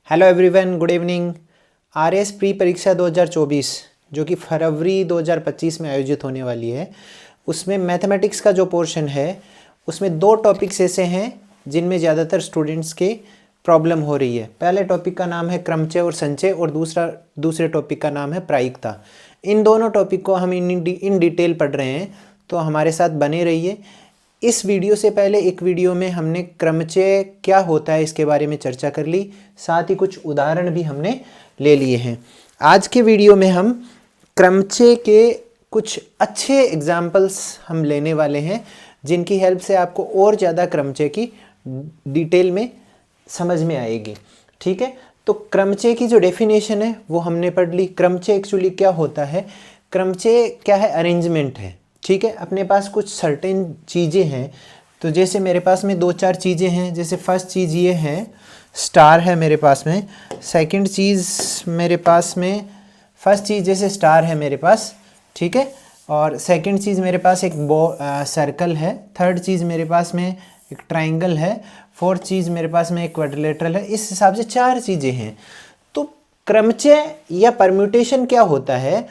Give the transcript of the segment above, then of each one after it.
Hello everyone, good evening. RS pre परीक्षा 2024 जो कि फरवरी 2025 में आयोजित होने वाली है, उसमें मैथमेटिक्स का जो पोर्शन है उसमें दो टॉपिक्स ऐसे हैं जिनमें ज़्यादातर स्टूडेंट्स के प्रॉब्लम हो रही है। पहले टॉपिक का नाम है क्रमचय और संचय और दूसरे टॉपिक का नाम है प्रायिकता। इन दोनों टॉपिक को हम इन डिटेल पढ़ रहे हैं, तो हमारे साथ बने रहिए। इस वीडियो से पहले एक वीडियो में हमने क्रमचय क्या होता है इसके बारे में चर्चा कर ली, साथ ही कुछ उदाहरण भी हमने ले लिए हैं। आज के वीडियो में हम क्रमचय के कुछ अच्छे एग्जाम्पल्स हम लेने वाले हैं, जिनकी हेल्प से आपको और ज़्यादा क्रमचय की डिटेल में समझ में आएगी। ठीक है, तो क्रमचय की जो डेफिनेशन है वो हमने पढ़ ली। क्रमचय एक्चुअली क्या होता है? क्रमचय क्या है? अरेंजमेंट है। ठीक है, अपने पास कुछ सर्टेन चीज़ें हैं, तो जैसे मेरे पास में दो चार चीज़ें हैं। जैसे फर्स्ट चीज़ ये है, स्टार है मेरे पास में। सेकंड चीज़ मेरे पास में, फर्स्ट चीज़ जैसे स्टार है मेरे पास, ठीक है, और सेकंड चीज़ मेरे पास एक सर्कल है। थर्ड चीज़ मेरे पास में एक ट्राइंगल है। फोर्थ चीज़ मेरे पास में एक क्वाड्रिलेटरल है। इस हिसाब से चार चीज़ें हैं। तो क्रमचय या परम्यूटेशन क्या होता है?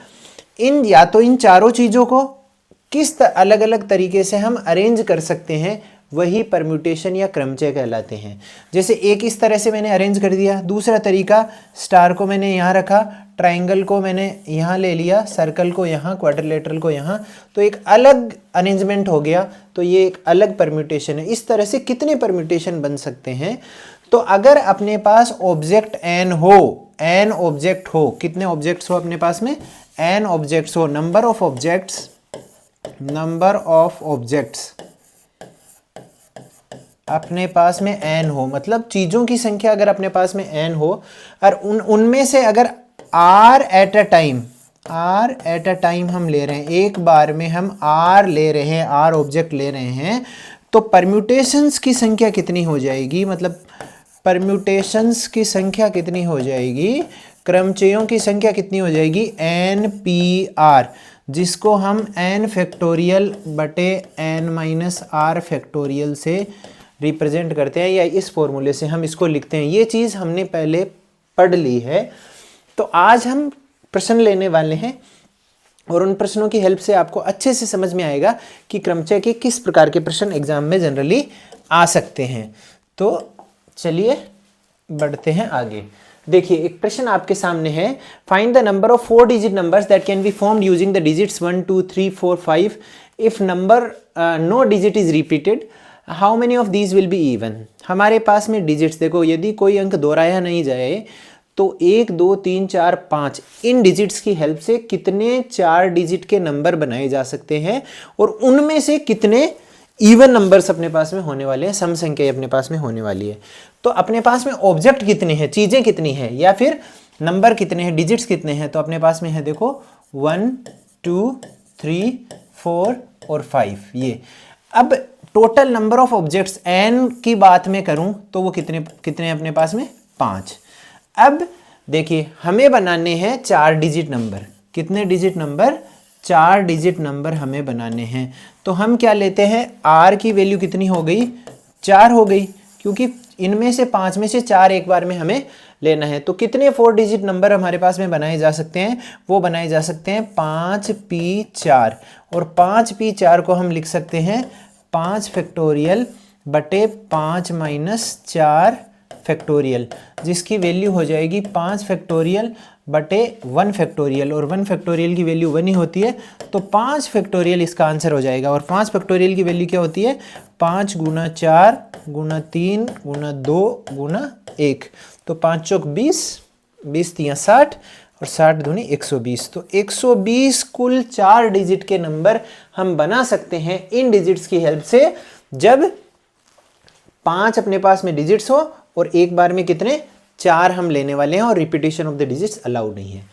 या तो इन चारों चीज़ों को किस अलग अलग तरीके से हम अरेंज कर सकते हैं, वही परम्यूटेशन या क्रमचय कहलाते हैं। जैसे एक इस तरह से मैंने अरेंज कर दिया, दूसरा तरीका स्टार को मैंने यहाँ रखा, ट्रायंगल को मैंने यहाँ ले लिया, सर्कल को यहाँ, क्वाड्रिलेटरल को यहाँ, तो एक अलग अरेंजमेंट हो गया। तो ये एक अलग परम्यूटेशन है। इस तरह से कितने परम्यूटेशन बन सकते हैं? तो अगर अपने पास ऑब्जेक्ट एन हो, एन ऑब्जेक्ट हो, कितने ऑब्जेक्ट्स हो अपने पास में? एन ऑब्जेक्ट्स हो, नंबर ऑफ ऑब्जेक्ट्स अपने पास में n हो, मतलब चीजों की संख्या अगर अपने पास में n हो, और उनमें से अगर r एट अ टाइम हम ले रहे हैं, एक बार में हम r ले रहे हैं, r ऑब्जेक्ट ले रहे हैं, तो परम्यूटेशंस की संख्या कितनी हो जाएगी? मतलब परम्यूटेशंस की संख्या कितनी हो जाएगी? क्रमचयों की संख्या कितनी हो जाएगी? NPR, जिसको हम n फैक्टोरियल बटे n माइनस आर फैक्टोरियल से रिप्रेजेंट करते हैं, या इस फॉर्मूले से हम इसको लिखते हैं। ये चीज़ हमने पहले पढ़ ली है। तो आज हम प्रश्न लेने वाले हैं और उन प्रश्नों की हेल्प से आपको अच्छे से समझ में आएगा कि क्रमचय के किस प्रकार के प्रश्न एग्जाम में जनरली आ सकते हैं। तो चलिए बढ़ते हैं आगे। देखिए, एक प्रश्न आपके सामने है, find the number of 4 digit numbers that can be formed using the digits 1 2 3 4 5 if number no digit is repeated, how many of these will be even. हमारे पास में डिजिट्स देखो, यदि कोई अंक दोहराया नहीं जाए तो 1 2 3 4 5 इन डिजिट्स की हेल्प से कितने 4 डिजिट के नंबर बनाए जा सकते हैं, और उनमें से कितने इवन नंबर्स अपने पास में होने वाले हैं, सम संख्या अपने पास में होने वाली है। तो अपने पास में ऑब्जेक्ट कितने हैं, चीजें कितनी हैं, या फिर नंबर कितने हैं, डिजिट्स कितने हैं? तो अपने पास में है देखो 1 2 3 4 और 5 ये। अब total number of objects n की बात में करूं तो वो कितने अपने पास में? 5। अब देखिए, हमें बनाने हैं 4 डिजिट नंबर। कितने डिजिट नंबर? 4 डिजिट नंबर हमें बनाने हैं। तो हम क्या लेते हैं? r की वैल्यू कितनी हो गई? 4 हो गई, क्योंकि इनमें से 5 में से 4 एक बार में हमें लेना है। तो कितने 4 डिजिट नंबर हमारे पास में बनाए जा सकते हैं? वो बनाए जा सकते हैं 5p4, और 5p4 को हम लिख सकते हैं 5 फैक्टोरियल बटे 5 माइनस 4 फैक्टोरियल, जिसकी वैल्यू हो जाएगी 5 फैक्टोरियल बटे 1 फैक्टोरियल, और 1 फैक्टोरियल की वैल्यू 1 ही होती है, तो 5 फैक्टोरियल इसका आंसर हो जाएगा। और 5 फैक्टोरियल की वैल्यू क्या होती है? 5 गुना 4 गुना 3 गुना 2 गुना 1, तो 5 चौक 20, 20 तियाँ 60, और 60 दूनी 120। तो 120 कुल 4 डिजिट के नंबर हम बना सकते हैं इन डिजिट्स की हेल्प से, जब 5 अपने पास में डिजिट्स हो और एक बार में कितने? 4 हम लेने वाले हैं, और repetition of the digits allowed नहीं है।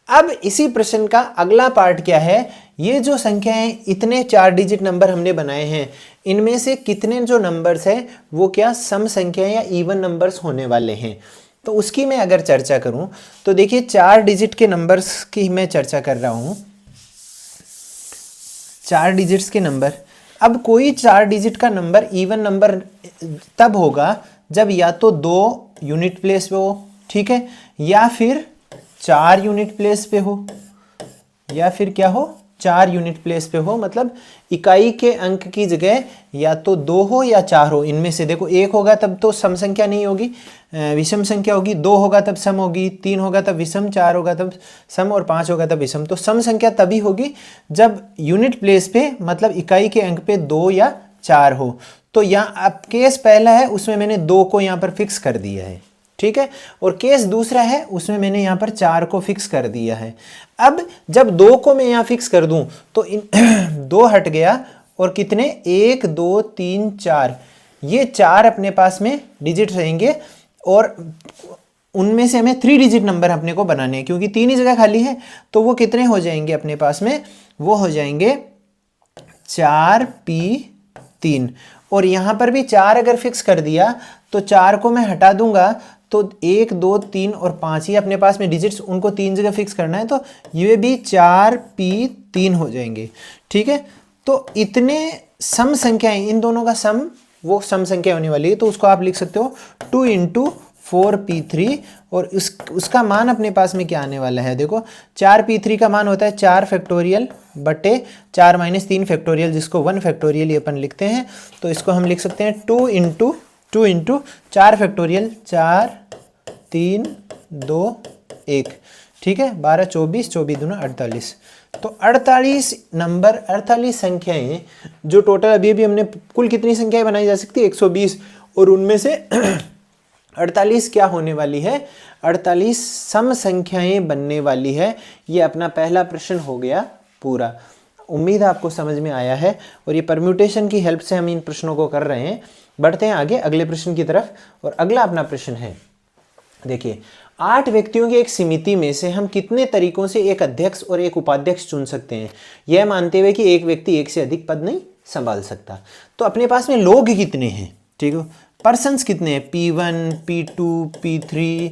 अब इसी प्रश्न का अगला पार्ट क्या है? ये जो संख्याएं, इतने 4 डिजिट नंबर हमने बनाए हैं, इनमें से कितने जो नंबर्स हैं वो क्या सम संख्या या इवन नंबर्स होने वाले हैं। तो उसकी मैं अगर चर्चा करूं तो देखिए, 4 डिजिट के नंबर्स की मैं चर्चा कर रहा हूं। 4 डिजिट्स के नंबर, अब कोई 4 डिजिट का नंबर इवन नंबर तब होगा जब या तो 2 यूनिट प्लेस पे हो, ठीक है, या फिर 4 यूनिट प्लेस पे हो, या फिर क्या हो, 4 यूनिट प्लेस पे हो, मतलब इकाई के अंक की जगह या तो 2 हो या 4 हो। इनमें से देखो 1 होगा तब तो सम संख्या नहीं होगी, विषम संख्या होगी, 2 होगा तब सम होगी, 3 होगा तब विषम, 4 होगा तब सम और 5 होगा तब विषम। तो सम संख्या तभी होगी जब यूनिट प्लेस पे मतलब इकाई के अंक पे 2 या 4 हो। तो यहाँ अब केस पहला है उसमें मैंने 2 को यहाँ पर फिक्स कर दिया है, ठीक है, और केस दूसरा है उसमें मैंने यहाँ पर 4 को फिक्स कर दिया है। अब जब 2 को मैं यहाँ फिक्स कर दूं तो इन 2 हट गया और कितने, 1 2 3 4, ये 4 अपने पास में डिजिट रहेंगे और उनमें से हमें 3 डिजिट नंबर अपने को बनाने हैं, क्योंकि 3 ही जगह खाली है। तो वो कितने हो जाएंगे अपने पास में, वो हो जाएंगे 4p3। और यहाँ पर भी 4 अगर फिक्स कर दिया तो 4 को मैं हटा दूंगा तो 1 2 3 और 5 ही अपने पास में डिजिट्स, उनको 3 जगह फिक्स करना है, तो ये भी 4p3 हो जाएंगे, ठीक है। तो इतने सम संख्याएं, इन दोनों का सम वो सम संख्या होने वाली है, तो उसको आप लिख सकते हो 2 × 4p3। और उसका मान अपने पास में क्या आने वाला है, देखो 4p3 का मान होता है 4 फैक्टोरियल बटे 4 - 3 फैक्टोरियल, जिसको 1 फैक्टोरियल ये अपन लिखते हैं। तो इसको हम लिख सकते हैं 2 × 4 फैक्टोरियल, 4 3 2 1, ठीक है, 12 24, 24 दूना 48। तो 48 नंबर, 48 संख्याएं जो टोटल अभी हमने कुल कितनी संख्याएं बनाई जा सकती है 120, और उनमें से 48 क्या होने वाली है, 48 सम संख्याएं बनने वाली है। ये अपना पहला प्रश्न हो गया पूरा। उम्मीद है आपको समझ में आया है, और ये परम्यूटेशन की हेल्प से हम इन प्रश्नों को कर रहे हैं। बढ़ते हैं आगे अगले प्रश्न की तरफ, और अगला अपना प्रश्न है, देखिए 8 व्यक्तियों की एक समिति में से हम कितने तरीकों से एक अध्यक्ष और एक उपाध्यक्ष चुन सकते हैं, यह मानते हुए कि एक व्यक्ति एक से अधिक पद नहीं संभाल सकता। तो अपने पास में लोग कितने हैं, ठीक है, पर्सन्स कितने हैं, P1 P2 P3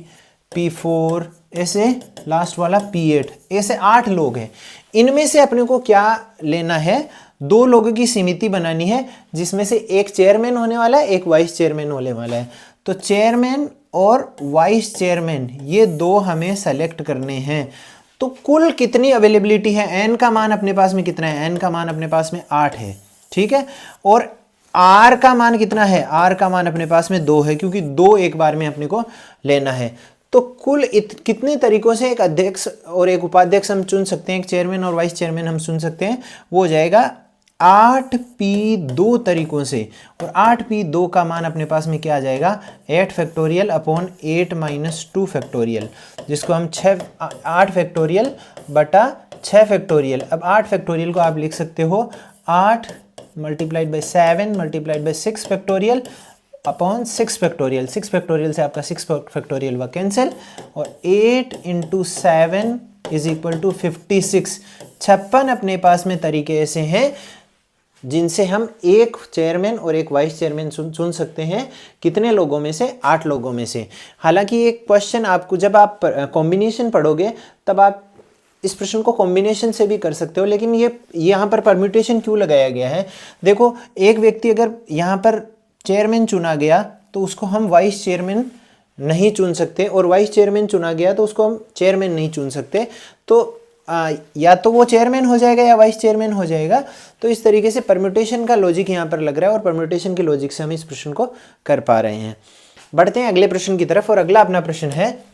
P4, ऐसे लास्ट वाला P8, ऐसे 8 लोग हैं। इनमें से अपने को क्या लेना है, 2 लोगों की समिति बनानी है, जिसमें से एक चेयरमैन होने वाला है, एक वाइस चेयरमैन होने वाला है। तो चेयरमैन और वाइस चेयरमैन ये 2 हमें सेलेक्ट करने हैं। तो कुल कितनी अवेलेबिलिटी है, एन का मान अपने पास में कितना है, एन का मान अपने पास में 8 है, ठीक है, और आर का मान कितना है, आर का मान अपने पास में 2 है, क्योंकि 2 एक बार में अपने को लेना है। तो कुल कितने तरीकों से एक अध्यक्ष और एक उपाध्यक्ष हम चुन सकते हैं, एक चेयरमैन और वाइस चेयरमैन हम चुन सकते हैं, वो हो जाएगा 8p2 तरीकों से। और 8p2 का मान अपने पास में क्या आ जाएगा, 8 फैक्टोरियल अपॉन 8 - 2 फैक्टोरियल, जिसको हम 8 फैक्टोरियल बटा 6 फैक्टोरियल। अब 8 फैक्टोरियल को आप लिख सकते हो 8 × 7 × 6 फैक्टोरियल अपॉन 6 फैक्टोरियल। 6 फैक्टोरियल से आपका 6 फैक्टोरियल हुआ कैंसिल, और 8 × 7 = 56। 56 अपने पास में तरीके ऐसे हैं जिनसे हम एक चेयरमैन और एक वाइस चेयरमैन चुन सकते हैं। कितने लोगों में से, 8 लोगों में से। हालांकि एक क्वेश्चन आपको जब आप कॉम्बिनेशन पढ़ोगे तब आप इस प्रश्न को कॉम्बिनेशन से भी कर सकते हो, लेकिन ये यहाँ पर परम्यूटेशन क्यों लगाया गया है, देखो एक व्यक्ति अगर यहाँ पर चेयरमैन चुना गया तो उसको हम वाइस चेयरमैन नहीं चुन सकते, और वाइस चेयरमैन चुना गया तो उसको हम चेयरमैन नहीं चुन सकते। तो या तो वो चेयरमैन हो जाएगा या वाइस चेयरमैन हो जाएगा। तो इस तरीके से परम्यूटेशन का लॉजिक यहाँ पर लग रहा है, और परम्यूटेशन के लॉजिक से हम इस प्रश्न को कर पा रहे हैं। बढ़ते हैं अगले प्रश्न की तरफ, और अगला अपना प्रश्न है,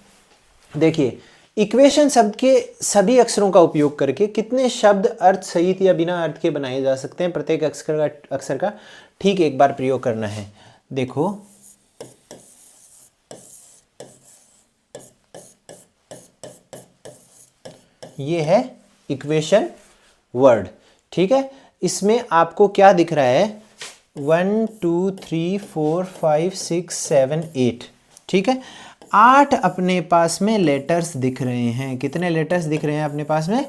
देखिए इक्वेशन शब्द के सभी अक्षरों का उपयोग करके कितने शब्द अर्थ सहित या बिना अर्थ के बनाए जा सकते हैं, प्रत्येक अक्षर का ठीक एक बार प्रयोग करना है। देखो ये है इक्वेशन वर्ड, ठीक है, इसमें आपको क्या दिख रहा है, 1 2 3 4 5 6 7 8, ठीक है, 8 अपने पास में लेटर्स दिख रहे हैं। कितने लेटर्स दिख रहे हैं अपने पास में,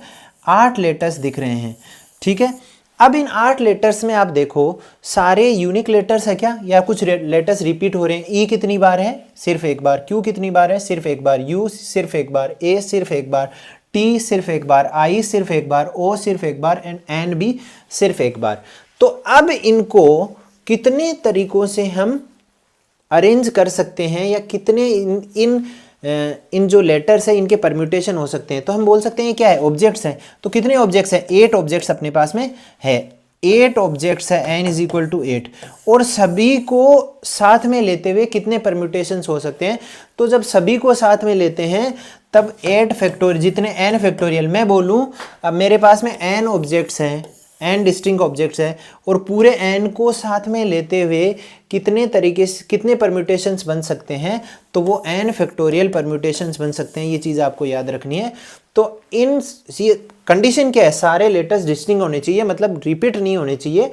8 लेटर्स दिख रहे हैं, ठीक है। अब इन 8 लेटर्स में आप देखो सारे यूनिक लेटर्स है क्या, या कुछ लेटर्स रिपीट हो रहे हैं। ई कितनी बार है, सिर्फ एक बार। क्यू कितनी बार है, सिर्फ एक बार। यू सिर्फ एक बार। ए सिर्फ एक बार। टी सिर्फ एक बार। आई सिर्फ एक बार। ओ सिर्फ एक बार। एंड भी सिर्फ एक बार। तो अब इनको कितने तरीकों से हम अरेंज कर सकते हैं, या कितने इन इन जो लेटर्स है इनके परम्यूटेशन हो सकते हैं। तो हम बोल सकते हैं क्या है, ऑब्जेक्ट्स हैं। तो कितने ऑब्जेक्ट्स हैं, 8 ऑब्जेक्ट्स अपने पास में है, 8 ऑब्जेक्ट्स है, n इज इक्वल टू 8। और सभी को साथ में लेते हुए कितने परम्यूटेशंस हो सकते हैं, तो जब सभी को साथ में लेते हैं तब 8 फैक्टोरियल, जितने n फैक्टोरियल, मैं बोलूँ अब मेरे पास में n ऑब्जेक्ट्स हैं, n डिस्टिंक्ट ऑब्जेक्ट्स हैं, और पूरे n को साथ में लेते हुए कितने तरीके से कितने परम्यूटेशंस बन सकते हैं, तो वो n फैक्टोरियल परम्यूटेशंस बन सकते हैं। ये चीज़ आपको याद रखनी है। तो इन कंडीशन क्या है, सारे लेटर्स डिस्टिंक्ट होने चाहिए, मतलब रिपीट नहीं होने चाहिए।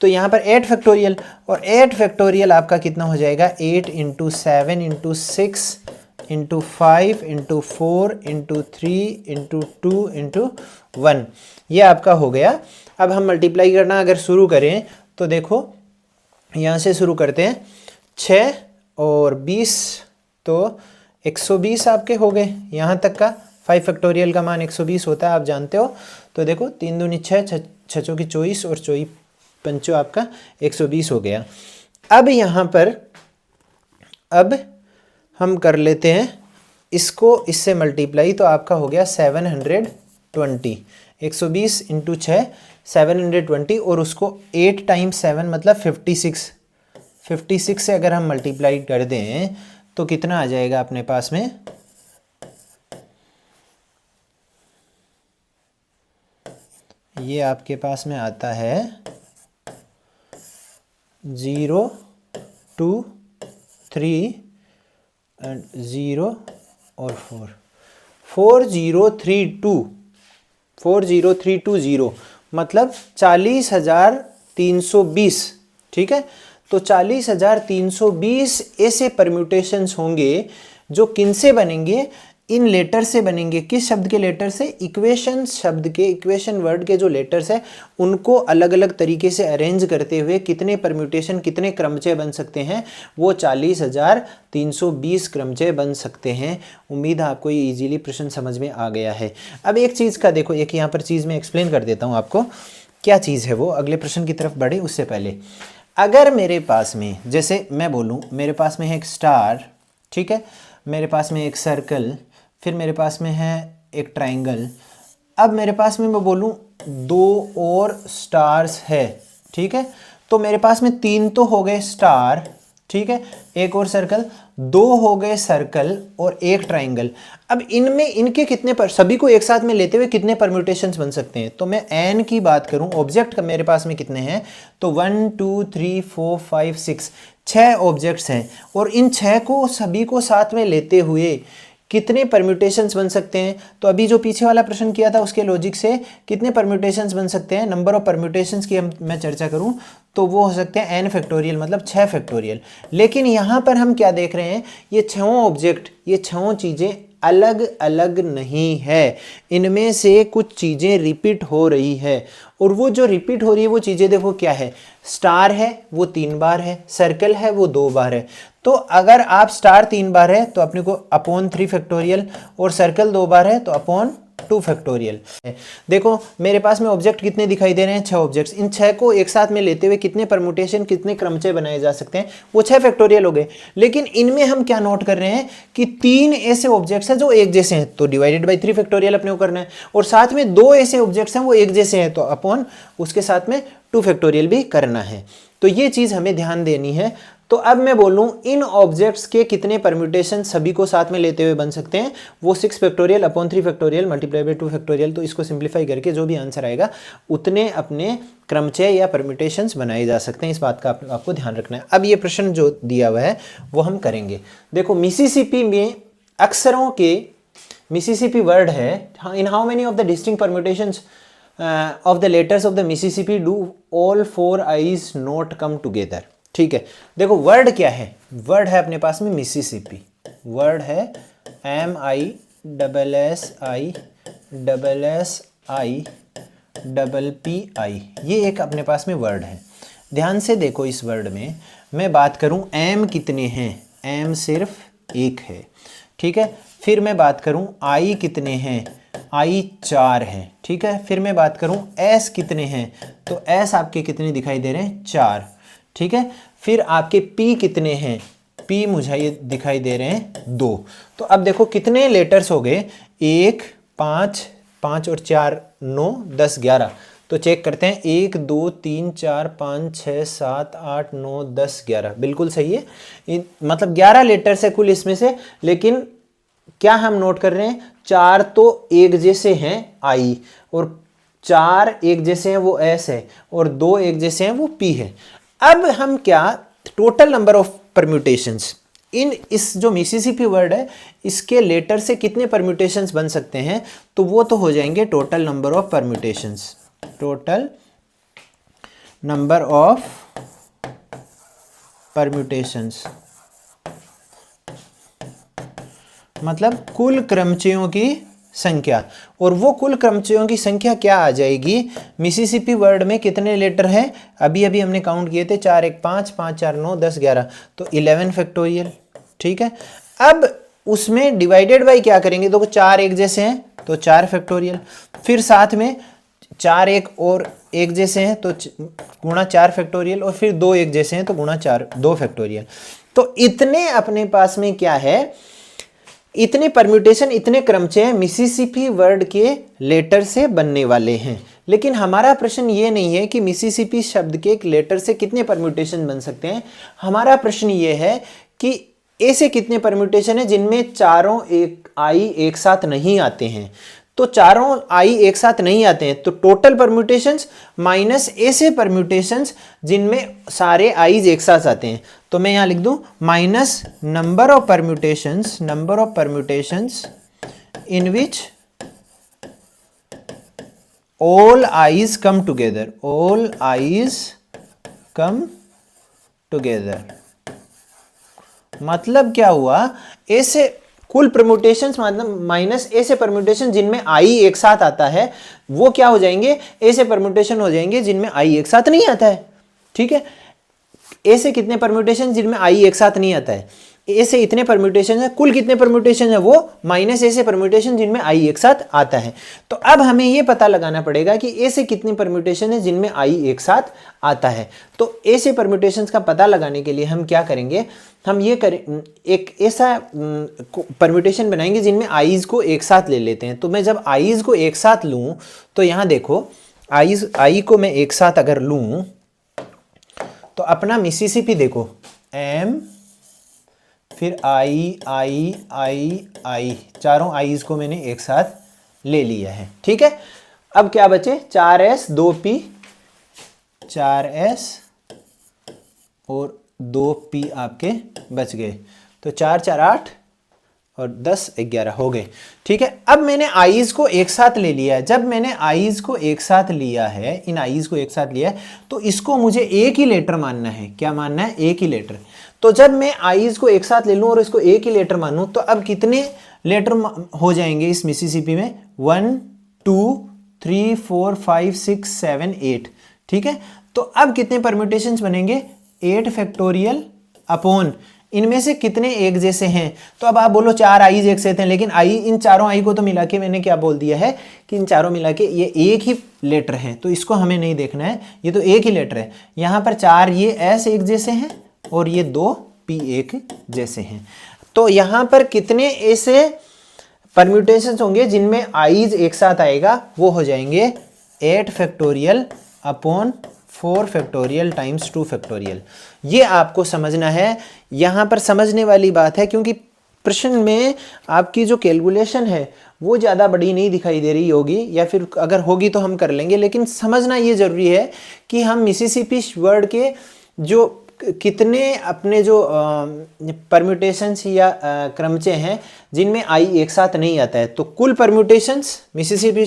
तो यहाँ पर 8 फैक्टोरियल, और 8 फैक्टोरियल आपका कितना हो जाएगा, 8 into 7 into 6 into 5 into 4 into 3 into 2 into 1, ये आपका हो गया। अब हम मल्टीप्लाई करना अगर शुरू करें तो देखो यहाँ से शुरू करते हैं, 6 और 20 तो 120 आपके हो गए यहाँ तक का। 5 फैक्टोरियल का मान 120 होता है, आप जानते हो। तो देखो 3 दूनी 6, 6 चौकी 24 और 24 पंचो आपका 120 हो गया। अब यहाँ पर अब हम कर लेते हैं इसको इससे मल्टीप्लाई, तो आपका हो गया 720। 120 इंटू 6 720, और उसको 8 टाइम्स 7 मतलब 56। 56 से अगर हम मल्टीप्लाई कर दें तो कितना आ जाएगा अपने पास में, ये आपके पास में आता है 0 2 3 0 और 4, 40320 मतलब 40,320। ठीक है, तो 40,320 ऐसे परम्यूटेशंस होंगे जो किन से बनेंगे, इन लेटर से बनेंगे। किस शब्द के लेटर से, इक्वेशन शब्द के, इक्वेशन वर्ड के जो लेटर्स है उनको अलग अलग तरीके से अरेंज करते हुए कितने परम्यूटेशन, कितने क्रमचय बन सकते हैं, वो 40,320 क्रमचय बन सकते हैं। उम्मीद है आपको ये इजीली प्रश्न समझ में आ गया है। अब एक चीज़ का देखो, एक यहाँ पर चीज़ मैं एक्सप्लेन कर देता हूँ आपको, क्या चीज़ है वो, अगले प्रश्न की तरफ बढ़े उससे पहले। अगर मेरे पास में, जैसे मैं बोलूँ मेरे पास में है एक स्टार, ठीक है, मेरे पास में एक सर्कल, फिर मेरे पास में है एक ट्रायंगल। अब मेरे पास में मैं बोलूँ 2 और स्टार्स है, ठीक है, तो मेरे पास में 3 तो हो गए स्टार, ठीक है, एक और सर्कल, 2 हो गए सर्कल और एक ट्रायंगल। अब इनमें इनके कितने पर, सभी को एक साथ में लेते हुए कितने परम्यूटेशंस बन सकते हैं, तो मैं n की बात करूं, ऑब्जेक्ट का मेरे पास में कितने हैं, तो 1 2 3 4 5 6, 6 ऑब्जेक्ट्स हैं, और इन 6 को सभी को साथ में लेते हुए कितने परम्यूटेशंस बन सकते हैं। तो अभी जो पीछे वाला प्रश्न किया था उसके लॉजिक से कितने परम्यूटेशंस बन सकते हैं, नंबर ऑफ परम्यूटेशंस की मैं चर्चा करूं तो वो हो सकते हैं n फैक्टोरियल, मतलब 6 फैक्टोरियल। लेकिन यहाँ पर हम क्या देख रहे हैं, ये 6 ऑब्जेक्ट, ये 6 चीज़ें अलग अलग नहीं है, इनमें से कुछ चीज़ें रिपीट हो रही है, और वो जो रिपीट हो रही है वो चीज़ें देखो क्या है, स्टार है वो 3 बार है, सर्कल है वो 2 बार है। तो अगर आप स्टार 3 बार है तो अपने को अपॉन 3 फैक्टोरियल, और सर्कल 2 बार है तो अपॉन 2 फैक्टोरियल। देखो मेरे पास में ऑब्जेक्ट कितने दिखाई दे रहे हैं, 6 ऑब्जेक्ट्स। इन 6 को एक साथ में लेते हुए कितने परम्यूटेशन, कितने क्रमचय बनाए जा सकते हैं, वो 6 फैक्टोरियल हो गए। लेकिन इनमें हम क्या नोट कर रहे हैं कि 3 ऐसे ऑब्जेक्ट्स हैं जो एक जैसे हैं, तो डिवाइडेड बाई 3 फैक्टोरियल अपने को करना है, और साथ में 2 ऐसे ऑब्जेक्ट्स हैं वो एक जैसे हैं, तो अपॉन उसके साथ में 2 फैक्टोरियल भी करना है। तो ये चीज़ हमें ध्यान देनी है। तो अब मैं बोलूं इन ऑब्जेक्ट्स के कितने परम्यूटेशन सभी को साथ में लेते हुए बन सकते हैं, वो 6 factorial upon 3 factorial multiply by 2 factorial. तो इसको सिंप्लीफाई करके जो भी आंसर आएगा उतने अपने क्रमचय या परम्यूटेशंस बनाए जा सकते हैं। इस बात का आपको ध्यान रखना है। अब ये प्रश्न जो दिया हुआ है वो हम करेंगे। देखो मिसिसिपी में अक्षरों के, मिसिसिपी वर्ड है, in how many of the distinct permutations of the letters of the Mississippi do all 4 I's not come together। ठीक है, देखो वर्ड क्या है, वर्ड है अपने पास में मिसिसिपी, वर्ड है MISSIPPI, ये एक अपने पास में वर्ड है। ध्यान से देखो इस वर्ड में मैं बात करूं एम कितने हैं, एम सिर्फ एक है, ठीक है। फिर मैं बात करूं आई कितने हैं, आई 4 है, ठीक है। फिर मैं बात करूं एस कितने हैं, तो एस आपके कितने दिखाई दे रहे हैं, 4, ठीक है। फिर आपके पी कितने हैं, P मुझे ये दिखाई दे रहे हैं 2। तो अब देखो कितने लेटर्स हो गए, 1 5 5 और 4 9 10 11। तो चेक करते हैं, 1 2 3 4 5 6 7 8 9 10 11, बिल्कुल सही है। मतलब 11 लेटर्स है कुल इसमें से, लेकिन क्या हम नोट कर रहे हैं, 4 तो एक जैसे हैं I, और 4 एक जैसे हैं वो S है, और 2 एक जैसे हैं वो P है। अब हम क्या, टोटल नंबर ऑफ परम्यूटेशंस इस जो मिसिसिपी वर्ड है इसके लेटर से कितने परम्यूटेशंस बन सकते हैं, तो वो तो हो जाएंगे total number of permutations, total number of permutations मतलब कुल क्रमचयों की संख्या। और वो कुल क्रमचयों की संख्या क्या आ जाएगी, मिसिसिपी वर्ड में कितने लेटर हैं, अभी अभी हमने काउंट किए थे, 4 1 5 5 4 9 10 11, तो 11 फैक्टोरियल। ठीक है, अब उसमें डिवाइडेड बाई क्या करेंगे, देखो 4 एक जैसे हैं तो 4 फैक्टोरियल, फिर साथ में 4 एक और एक जैसे हैं तो गुणा 4 फैक्टोरियल, और फिर 2 एक जैसे हैं तो गुणा 4 2 फैक्टोरियल। तो इतने अपने पास में क्या है, इतने परम्यूटेशन, इतने क्रमचय मिसिसिपी वर्ड के लेटर से बनने वाले हैं। लेकिन हमारा प्रश्न ये नहीं है कि मिसिसिपी शब्द के एक लेटर से कितने परम्यूटेशन बन सकते हैं, हमारा प्रश्न ये है कि ऐसे कितने परम्यूटेशन है जिनमें चारों एक आई एक साथ नहीं आते हैं। तो चारों आई एक साथ नहीं आते हैं, तो टोटल परम्यूटेशंस माइनस ऐसे परम्यूटेशंस जिनमें सारे आईज एक साथ आते हैं। तो मैं यहां लिख दूं minus number of permutations in which all eyes come together, all eyes come together. मतलब क्या हुआ, ऐसे कुल परम्यूटेशंस मतलब माइनस ऐसे परम्यूटेशन जिनमें आई एक साथ आता है, वो क्या हो जाएंगे, ऐसे परम्यूटेशन हो जाएंगे जिनमें आई एक साथ नहीं आता है। ठीक है, ऐसे कितने परम्यूटेशन जिनमें आई एक साथ नहीं आता है, ऐसे इतने परम्यूटेशन है, कुल कितने परम्यूटेशन है वो माइनस ऐसे परम्यूटेशन जिनमें आई एक साथ आता है। तो अब हमें ये पता लगाना पड़ेगा कि ऐसे कितने परम्यूटेशन है जिनमें आई एक साथ आता है। तो ऐसे परम्यूटेशंस का पता लगाने के लिए हम क्या करेंगे, हम ये करें, एक ऐसा परम्यूटेशन बनाएंगे जिनमें आईज को एक साथ ले लेते हैं। तो मैं जब आईज को एक साथ लूं, तो यहां देखो आई को मैं एक साथ अगर लूं तो अपना मिसिसिपी देखो, एम फिर आई आई आई आई, चारों आईज को मैंने एक साथ ले लिया है। ठीक है, अब क्या बचे, 4S 2P, 4S और 2P आपके बच गए। तो 4 4 8 और 10 11 हो गए। ठीक है, अब मैंने आईज को एक साथ ले लिया है। जब मैंने आईज को एक साथ लिया है, इन आईज को एक साथ लिया है, तो इसको मुझे एक ही लेटर मानना है। क्या मानना है, एक ही लेटर। तो जब मैं आईज को एक साथ ले लूं और इसको एक ही लेटर मानूं, तो अब कितने लेटर हो जाएंगे इस मिसिसिपी में, 1 2 3 4 5 6 7 8। ठीक है, तो अब कितने परम्यूटेशंस बनेंगे, 8 फैक्टोरियल अपॉन इनमें से कितने एक जैसे हैं। तो अब आप बोलो 4 आईज एक से थे, लेकिन आई, इन चारों आई को तो मिला के मैंने क्या बोल दिया है कि इन चारों मिला के ये एक ही लेटर है, तो इसको हमें नहीं देखना है, ये तो एक ही लेटर है। यहां पर 4 ये एस एक जैसे हैं और ये 2 पी एक जैसे हैं। तो यहां पर कितने ऐसे परम्यूटेशंस होंगे जिनमें आईज एक साथ आएगा, वो हो जाएंगे 8 factorial upon 4 factorial times 2 factorial. ये आपको समझना है, यहाँ पर समझने वाली बात है, क्योंकि प्रश्न में आपकी जो कैलकुलेशन है वो ज़्यादा बड़ी नहीं दिखाई दे रही होगी, या फिर अगर होगी तो हम कर लेंगे, लेकिन समझना ये ज़रूरी है कि हम मिसिसिपी वर्ड के जो कितने अपने जो परम्यूटेशंस या क्रमचय हैं जिनमें आई एक साथ नहीं आता है। तो कुल परम्यूटेशंस मिसिसिपी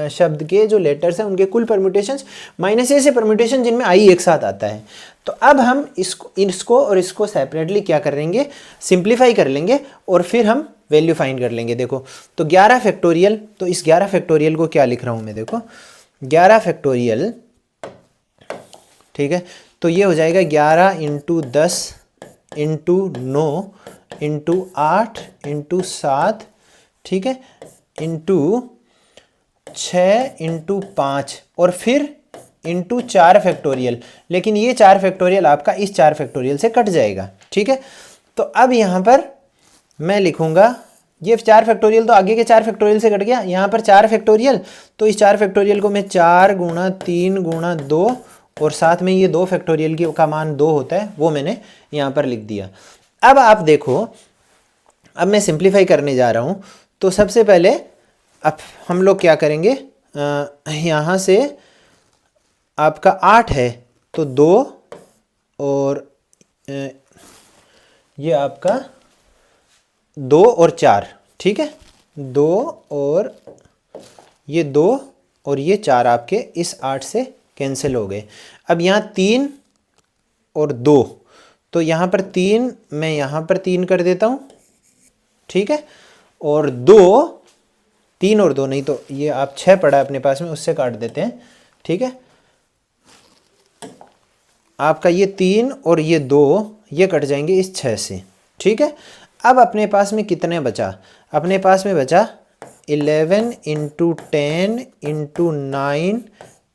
शब्द के जो लेटर्स हैं उनके कुल परम्यूटेशंस माइनस ऐसे परम्यूटेशन जिनमें आई एक साथ आता है। तो अब हम इसको और इसको सेपरेटली क्या करेंगे, सिंप्लीफाई कर लेंगे और फिर हम वैल्यू फाइंड कर लेंगे। देखो तो 11 फैक्टोरियल, तो इस 11 फैक्टोरियल को क्या लिख रहा हूँ मैं, देखो 11 फैक्टोरियल। ठीक है, तो ये हो जाएगा 11 × 10 × 9 × 8 × 7, ठीक है, × 6 × 5 और फिर × 4 फैक्टोरियल। लेकिन ये 4 फैक्टोरियल आपका इस 4 फैक्टोरियल से कट जाएगा। ठीक है, तो अब यहाँ पर मैं लिखूँगा ये 4 फैक्टोरियल तो आगे के 4 फैक्टोरियल से कट गया, यहाँ पर 4 फैक्टोरियल, तो इस 4 फैक्टोरियल को मैं 4 गुणा 3 गुणा 2 और साथ में ये 2 फैक्टोरियल की का मान 2 होता है वो मैंने यहाँ पर लिख दिया। अब आप देखो, अब मैं सिंप्लीफाई करने जा रहा हूँ। तो सबसे पहले अब हम लोग क्या करेंगे, यहाँ से आपका 8 है तो 2 और ये आपका 2 और 4, ठीक है, 2 और ये 2 और ये 4 आपके इस 8 से कैंसिल हो गए। अब यहाँ 3 और 2, तो यहाँ पर 3 मैं यहाँ पर 3 कर देता हूँ, ठीक है, और 2, 3 और 2 नहीं तो ये आप 6 पड़ा है अपने पास में, उससे काट देते हैं, ठीक है। आपका ये 3 और ये 2 ये कट जाएंगे इस 6 से, ठीक है। अब अपने पास में कितने बचा, अपने पास में बचा 11 इंटू 10 इंटू 9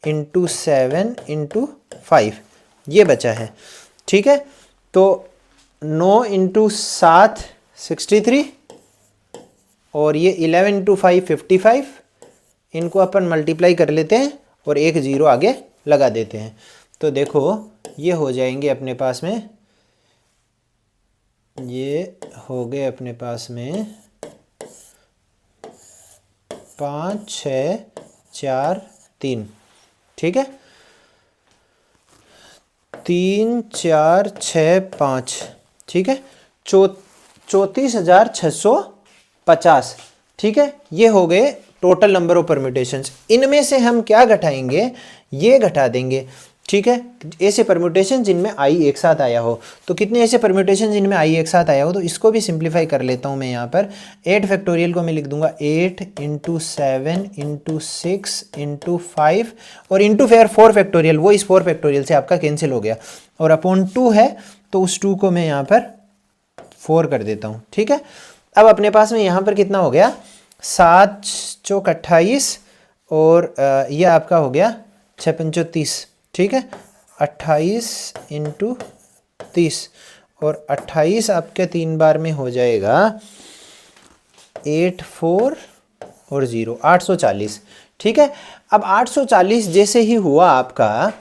इंटू 7 इंटू 5 ये बचा है, ठीक है। तो 9 इंटू 7 63 और ये 11 इंटू 5 55, इनको अपन मल्टीप्लाई कर लेते हैं और एक जीरो आगे लगा देते हैं। तो देखो ये हो जाएंगे अपने पास में, ये हो गए अपने पास में 5 6 4 3, ठीक है, 3 4 6 5, ठीक है, 34,650, ठीक है। ये हो गए टोटल नंबर ऑफ परम्यूटेशंस। इनमें से हम क्या घटाएंगे, ये घटा देंगे, ठीक है, ऐसे परम्यूटेशन जिनमें आई एक साथ आया हो। तो कितने ऐसे परम्यूटेशन जिनमें आई एक साथ आया हो, तो इसको भी सिंप्लीफाई कर लेता हूँ मैं। यहाँ पर 8 फैक्टोरियल को मैं लिख दूंगा 8 इंटू 7 इंटू 6 इंटू 5 और इंटू 4 फैक्टोरियल, वो इस 4 फैक्टोरियल से आपका कैंसिल हो गया, और अपॉन 2 है तो उस 2 को मैं यहाँ पर 4 कर देता हूँ, ठीक है। अब अपने पास में यहाँ पर कितना हो गया, 7 चौक 28 और ये आपका हो गया 6 पंचो 30, ठीक है, 28 इंटू 30 और 28 आपके 3 बार में हो जाएगा 8 4 और 0 840, ठीक है। अब 840 जैसे ही हुआ आपका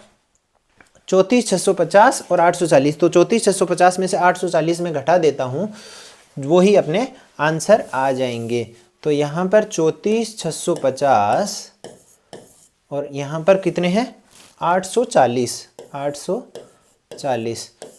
34,650 और 840, तो 34,650 में से 840 में घटा देता हूँ, वो ही अपने आंसर आ जाएंगे। तो यहाँ पर 34,650 और यहाँ पर कितने हैं 840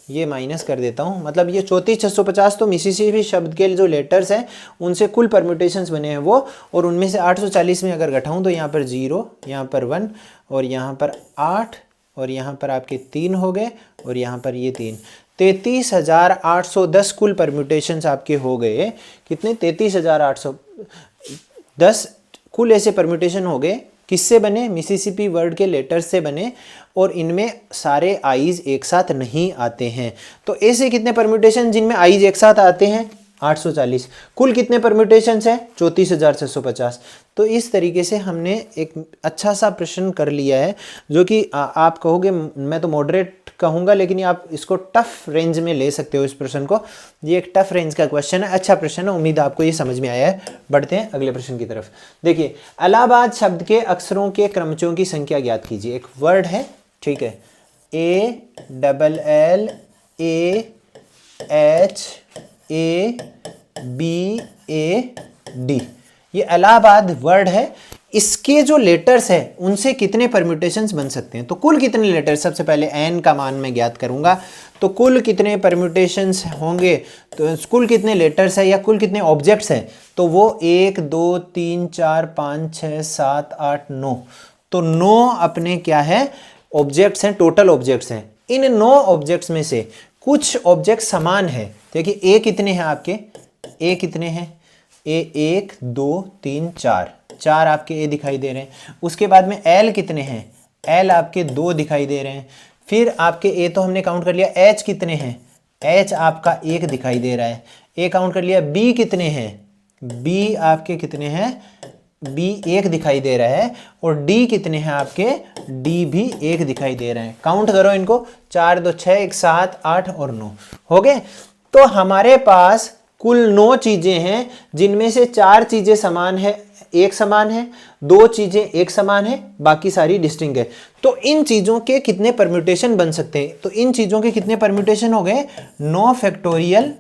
ये माइनस कर देता हूँ, मतलब ये 34,650 तो मिसिसिपी शब्द के जो लेटर्स हैं उनसे कुल परम्यूटेशंस बने हैं वो, और उनमें से 840 में अगर घटाऊँ तो यहाँ पर 0, यहाँ पर 1 और यहाँ पर 8 और यहाँ पर आपके 3 हो गए और यहाँ पर ये 3, 33,810 कुल परम्यूटेशंस आपके हो गए। कितने, 33,810 कुल ऐसे परम्यूटेशन हो गए। किससे बने, मिसिसिपी वर्ड के लेटर्स से बने, और इनमें सारे आईज एक साथ नहीं आते हैं। तो ऐसे कितने परम्यूटेशन जिनमें आईज एक साथ आते हैं 840, कुल कितने परम्यूटेशंस हैं 34,650। तो इस तरीके से हमने एक अच्छा सा प्रश्न कर लिया है, जो कि आप कहोगे मैं तो मॉडरेट कहूँगा, लेकिन आप इसको टफ रेंज में ले सकते हो इस प्रश्न को। ये एक टफ रेंज का क्वेश्चन है, अच्छा प्रश्न है, उम्मीद आपको ये समझ में आया है। बढ़ते हैं अगले प्रश्न की तरफ। देखिए, इलाहाबाद शब्द के अक्षरों के क्रमचों की संख्या ज्ञात कीजिए। एक वर्ड है, ठीक है, ALLAHABAD, ये इलाहाबाद वर्ड है। इसके जो लेटर्स हैं उनसे कितने परम्यूटेशंस बन सकते हैं, तो कुल कितने लेटर्स, सबसे पहले n का मान मैं ज्ञात करूंगा। तो कुल कितने परम्यूटेशंस होंगे, तो कुल कितने लेटर्स है या कुल कितने ऑब्जेक्ट्स हैं, तो वो 1 2 3 4 5 6 7 8 9, तो 9 अपने क्या है ऑब्जेक्ट्स हैं, टोटल ऑब्जेक्ट्स हैं। इन 9 ऑब्जेक्ट्स में से कुछ ऑब्जेक्ट समान है। देखिए ए कितने हैं आपके, ए कितने हैं, ए 1 2 3 4 आपके ए दिखाई दे रहे हैं। उसके बाद में एल कितने हैं, एल आपके 2 दिखाई दे रहे हैं। फिर आपके ए तो हमने काउंट कर लिया। एच कितने हैं, एच आपका 1 दिखाई दे रहा है, ए काउंट कर लिया। बी कितने हैं, बी आपके कितने हैं, बी 1 दिखाई दे रहा है। और डी कितने हैं आपके, डी भी 1 दिखाई दे रहे हैं। काउंट करो इनको, 4 2 6 1 7 8 और 9 हो गए। तो हमारे पास कुल 9 चीजें हैं जिनमें से 4 चीजें समान है, एक समान है, 2 चीजें एक समान है, बाकी सारी डिस्टिंक्ट है। तो इन चीजों के कितने परम्यूटेशन बन सकते हैं? तो इन चीजों के कितने परम्यूटेशन हो गए? 9 फैक्टोरियल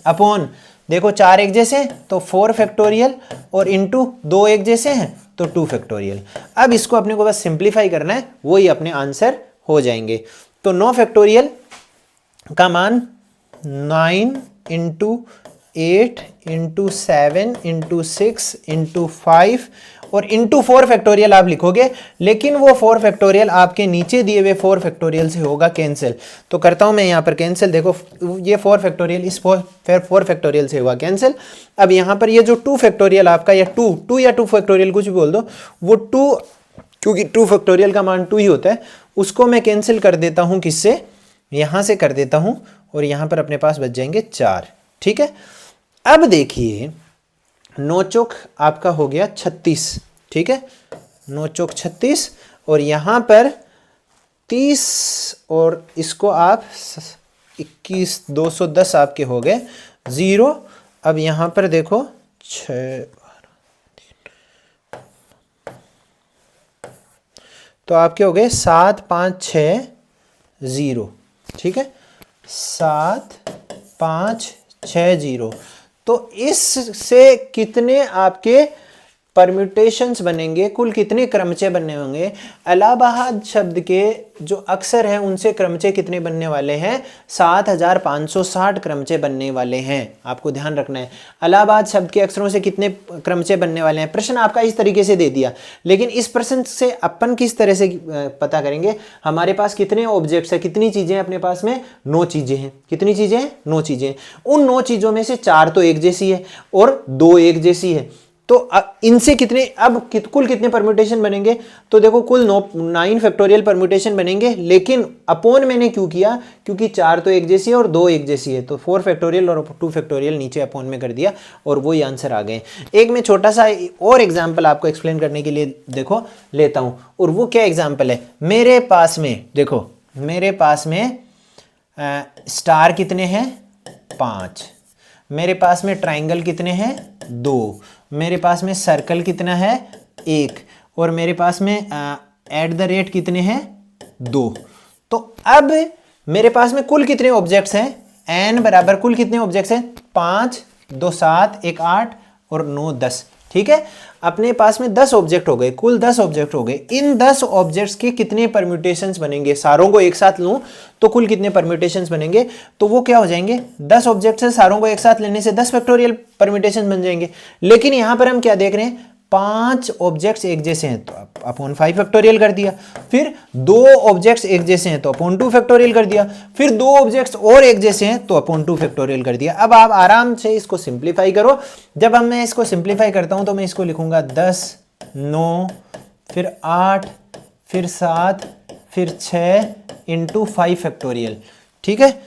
अपॉन, देखो 4 एक जैसे हैं तो 4 फैक्टोरियल, और इंटू 2 एक जैसे हैं तो 2 फैक्टोरियल। अब इसको अपने को बस सिंप्लीफाई करना है, वही अपने आंसर हो जाएंगे। तो 9 फैक्टोरियल का मान 9 इंटू 8 इंटू 7 इंटू 6 इंटू 5 और इंटू 4 फैक्टोरियल आप लिखोगे, लेकिन वो 4 फैक्टोरियल आपके नीचे दिए हुए 4 फैक्टोरियल से होगा कैंसिल। तो करता हूं मैं यहाँ पर कैंसिल, देखो ये 4 फैक्टोरियल इस 4 फैक्टोरियल से हुआ कैंसिल। अब यहाँ पर ये जो 2 फैक्टोरियल आपका, या 2 या 2 फैक्टोरियल कुछ भी बोल दो, वो 2, क्योंकि 2 फैक्टोरियल का मान 2 ही होता है, उसको मैं कैंसिल कर देता हूँ, किससे? यहाँ से कर देता हूँ, और यहाँ पर अपने पास बच जाएंगे 4। ठीक है, अब देखिए 9 चौक आपका हो गया 36। ठीक है, 9 चौक 36, और यहाँ पर 30, और इसको आप 21, 210 आपके हो गए 0। अब यहाँ पर देखो 6, तो आपके हो गए 7 5 6 0। ठीक है, 7 5 6 0। तो इससे कितने आपके परम्यूटेशंस बनेंगे, कुल कितने क्रमचय बनने होंगे? इलाहाबाद शब्द के जो अक्षर हैं उनसे क्रमचय कितने बनने वाले हैं? 7560 क्रमचय बनने वाले हैं। आपको ध्यान रखना है, इलाहाबाद शब्द के अक्षरों से कितने क्रमचय बनने वाले हैं। प्रश्न आपका इस तरीके से दे दिया, लेकिन इस प्रश्न से अपन किस तरह से पता करेंगे? हमारे पास कितने ऑब्जेक्ट्स है, कितनी चीजें अपने पास में? 9 चीजें हैं। कितनी चीजें हैं? 9 चीजें। उन 9 चीजों में से 4 तो एक जैसी है और 2 एक जैसी है। तो इनसे कितने, अब कुल कितने परम्यूटेशन बनेंगे? तो देखो कुल 9 फैक्टोरियल परम्यूटेशन बनेंगे, लेकिन अपोन मैंने क्यों किया? क्योंकि 4 तो एक जैसी है और 2 एक जैसी है, तो 4 फैक्टोरियल और 2 फैक्टोरियल नीचे अपोन में कर दिया, और वही आंसर आ गए। एक मैं छोटा सा और एग्जाम्पल आपको एक्सप्लेन करने के लिए देखो लेता हूं, और वो क्या एग्जाम्पल है? मेरे पास में देखो, मेरे पास में स्टार कितने हैं? 5। मेरे पास में ट्राइंगल कितने हैं? 2। मेरे पास में सर्कल कितना है? 1। और मेरे पास में एट द रेट कितने हैं? 2। तो अब मेरे पास में कुल कितने ऑब्जेक्ट्स हैं? n बराबर कुल कितने ऑब्जेक्ट्स हैं? 5 2 7 1 8 और 9 10। ठीक है, अपने पास में 10 ऑब्जेक्ट हो गए, कुल 10 ऑब्जेक्ट हो गए। इन 10 ऑब्जेक्ट्स के कितने परम्यूटेशंस बनेंगे? सारों को एक साथ लूं तो कुल कितने परम्यूटेशंस बनेंगे? तो वो क्या हो जाएंगे? 10 ऑब्जेक्ट्स है, सारों को एक साथ लेने से 10 फैक्टोरियल परम्यूटेशन बन जाएंगे। लेकिन यहां पर हम क्या देख रहे हैं? 5 ऑब्जेक्ट्स एक जैसे हैं तो अपॉन 5 फैक्टोरियल कर दिया, फिर 2 ऑब्जेक्ट्स एक जैसे हैं तो अपॉन 2 फैक्टोरियल कर दिया, फिर 2 ऑब्जेक्ट्स और एक जैसे हैं तो अपॉन 2 फैक्टोरियल कर दिया। अब आप आराम से इसको सिंप्लीफाई करो। जब हम मैं इसको सिंप्लीफाई करता हूं तो मैं इसको लिखूंगा 10 9 फिर 8 फिर 7 फिर 6 इंटू 5 फैक्टोरियल। ठीक है,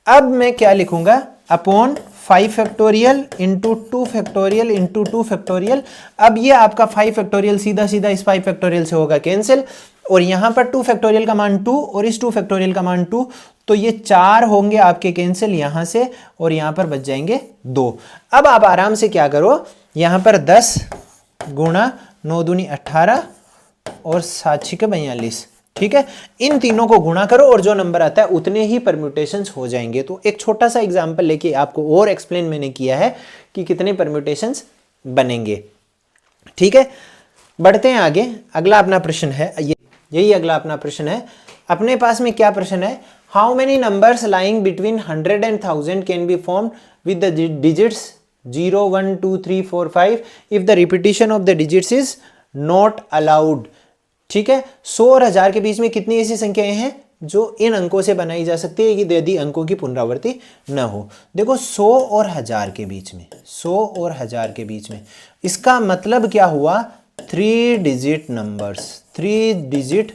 अब मैं क्या लिखूंगा? Upon 5 factorial into 2 factorial into 2 factorial. अब ये आपका 5 फैक्टोरियल सीधा सीधा इस 5 फैक्टोरियल से होगा कैंसिल, और यहां पर 2 फैक्टोरियल का मान 2 और इस 2 फैक्टोरियल का मान 2, तो ये 4 होंगे आपके कैंसिल यहां से, और यहां पर बच जाएंगे 2। अब आप आराम से क्या करो, यहां पर 10 गुणा 9 दूनी 18 और 7 छिके 42। ठीक है, इन तीनों को गुणा करो और जो नंबर आता है उतने ही परम्यूटेशंस हो जाएंगे। तो एक छोटा सा एग्जांपल लेके आपको और एक्सप्लेन मैंने किया है कि कितने परम्यूटेशंस बनेंगे। ठीक है, बढ़ते हैं आगे। अगला अपना प्रश्न है, यही अगला अपना प्रश्न है। अपने पास में क्या प्रश्न है? How many numbers lying between 100 and 1000 can be formed with the digits 0 1 2 3 4 5 if the repetition of the digits is not allowed. ठीक है, 100 और 1000 के बीच में कितनी ऐसी संख्याएं हैं जो इन अंकों से बनाई जा सकती है कि यदि अंकों की पुनरावृत्ति न हो? देखो 100 और 1000 के बीच में, 100 और 1000 के बीच में, इसका मतलब क्या हुआ? 3 डिजिट नंबर्स, 3 डिजिट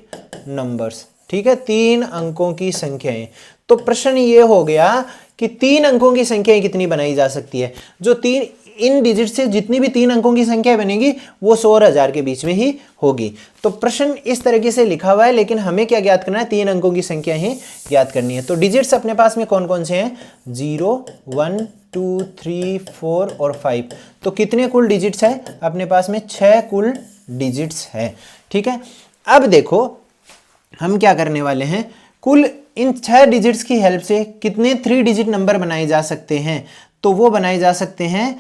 नंबर्स। ठीक है, 3 अंकों की संख्याएं। तो प्रश्न ये हो गया कि 3 अंकों की संख्याएं कितनी बनाई जा सकती है? जो 3 इन डिजिट से जितनी भी 3 अंकों की संख्या बनेगी वो 100 और 1000 के बीच में ही होगी। तो प्रश्न इस तरीके से लिखा हुआ है, लेकिन हमें क्या ज्ञात करना है, 3 अंकों की संख्या ही ज्ञात करनी है। तो डिजिट्स अपने पास में कौन कौन से हैं, 0 1 2 3 4 और 5। तो कितने कुल डिजिट्स है अपने पास में, 6 कुल डिजिट्स है। ठीक है, अब देखो हम क्या करने वाले हैं, कुल इन 6 डिजिट्स की हेल्प से कितने 3 डिजिट नंबर बनाए जा सकते हैं। तो वो बनाए जा सकते हैं,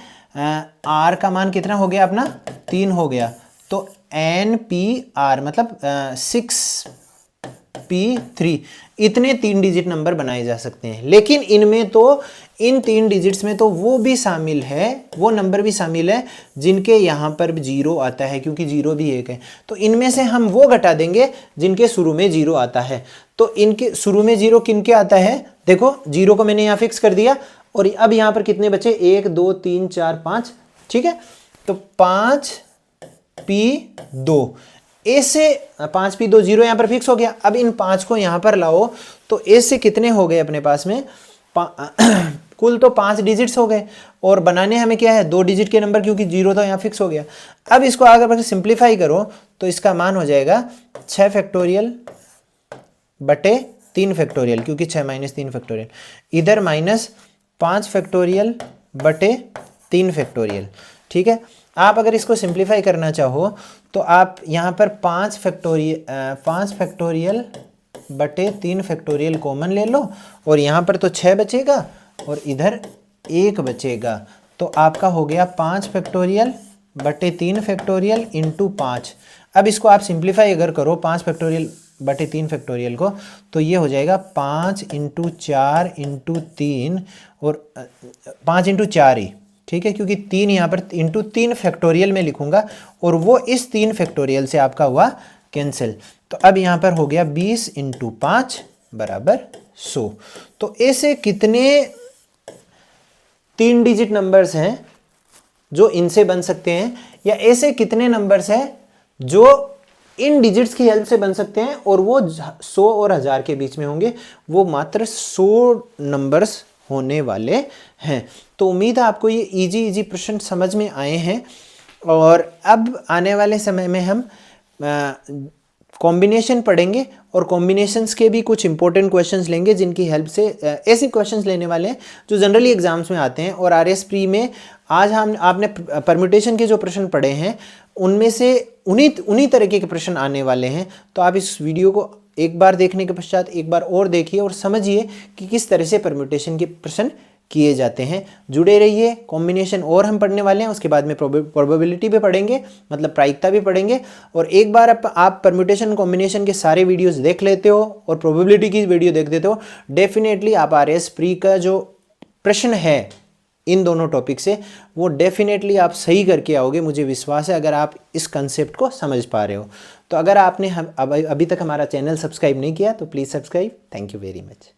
आर का मान कितना हो गया अपना, 3 हो गया, तो NPR मतलब 6P3, इतने 3 डिजिट नंबर बनाए जा सकते हैं। लेकिन इनमें तो, इन 3 डिजिट्स में तो वो भी शामिल है, वो नंबर भी शामिल है जिनके यहाँ पर 0 आता है, क्योंकि 0 भी एक है। तो इनमें से हम वो घटा देंगे जिनके शुरू में 0 आता है। तो इनके शुरू में 0 किनके आता है, देखो 0 को मैंने यहाँ फिक्स कर दिया, और अब यहाँ पर कितने बचे, 1 2 3 4 5। ठीक है, तो 5P2, ए से 5P2 0 यहाँ पर फिक्स हो गया। अब इन 5 को यहाँ पर लाओ, तो ए से कितने हो गए अपने पास में, कुल तो 5 डिजिट्स हो गए, और बनाने हमें क्या है, 2 डिजिट के नंबर, क्योंकि 0 तो यहाँ फिक्स हो गया। अब इसको आगे बढ़कर सिंप्लीफाई करो तो इसका मान हो जाएगा 6 फैक्टोरियल बटे 3 फैक्टोरियल, क्योंकि 6 - 3 फैक्टोरियल, इधर -5 फैक्टोरियल बटे 3 फैक्टोरियल। ठीक है, आप अगर इसको सिंप्लीफाई करना चाहो तो आप यहाँ पर 5 फैक्टोरियल बटे 3 फैक्टोरियल कॉमन ले लो, और यहाँ पर तो 6 बचेगा और इधर 1 बचेगा, तो आपका हो गया 5 फैक्टोरियल बटे 3 फैक्टोरियल इंटू 5। अब इसको आप सिंप्लीफाई अगर करो 5 फैक्टोरियल बटे 3 फैक्टोरियल को, तो ये हो जाएगा 5 × 4 × 3 और 5 × 4 ही। ठीक है, क्योंकि 3 यहाँ पर इंटू 3 फैक्टोरियल में लिखूंगा, और वो इस 3 फैक्टोरियल से आपका हुआ कैंसिल। तो अब यहाँ पर हो गया 20 × 5 बराबर 100। तो ऐसे कितने 3 डिजिट नंबर्स हैं जो इनसे बन सकते हैं, या ऐसे कितने नंबर्स हैं जो इन डिजिट्स की हेल्प से बन सकते हैं, और वो 100 और 1000 के बीच में होंगे। वो मात्र 100 नंबर्स होने वाले हैं। तो उम्मीद है आपको ये इजी प्रश्न समझ में आए हैं, और अब आने वाले समय में हम कॉम्बिनेशन पढ़ेंगे, और कॉम्बिनेशंस के भी कुछ इंपॉर्टेंट क्वेश्चंस लेंगे, जिनकी हेल्प से ऐसे क्वेश्चंस लेने वाले हैं जो जनरली एग्जाम्स में आते हैं। और RS प्री में आज हम आपने परम्यूटेशन के जो प्रश्न पढ़े हैं, उनमें से उन्हीं तरीके के प्रश्न आने वाले हैं। तो आप इस वीडियो को एक बार देखने के पश्चात एक बार और देखिए और समझिए कि किस तरह से परम्यूटेशन के प्रश्न किए जाते हैं। जुड़े रहिए, कॉम्बिनेशन और हम पढ़ने वाले हैं, उसके बाद में प्रोबेबिलिटी भी पढ़ेंगे, मतलब प्रायिकता भी पढ़ेंगे। और एक बार आप परम्यूटेशन कॉम्बिनेशन के सारे वीडियोस देख लेते हो और प्रोबेबिलिटी की वीडियो देख देते हो, डेफिनेटली आप RS प्री का जो प्रश्न है इन दोनों टॉपिक से, वो डेफिनेटली आप सही करके आओगे, मुझे विश्वास है, अगर आप इस कंसेप्ट को समझ पा रहे हो। तो अगर आपने अभी तक हमारा चैनल सब्सक्राइब नहीं किया तो please subscribe. Thank you very much.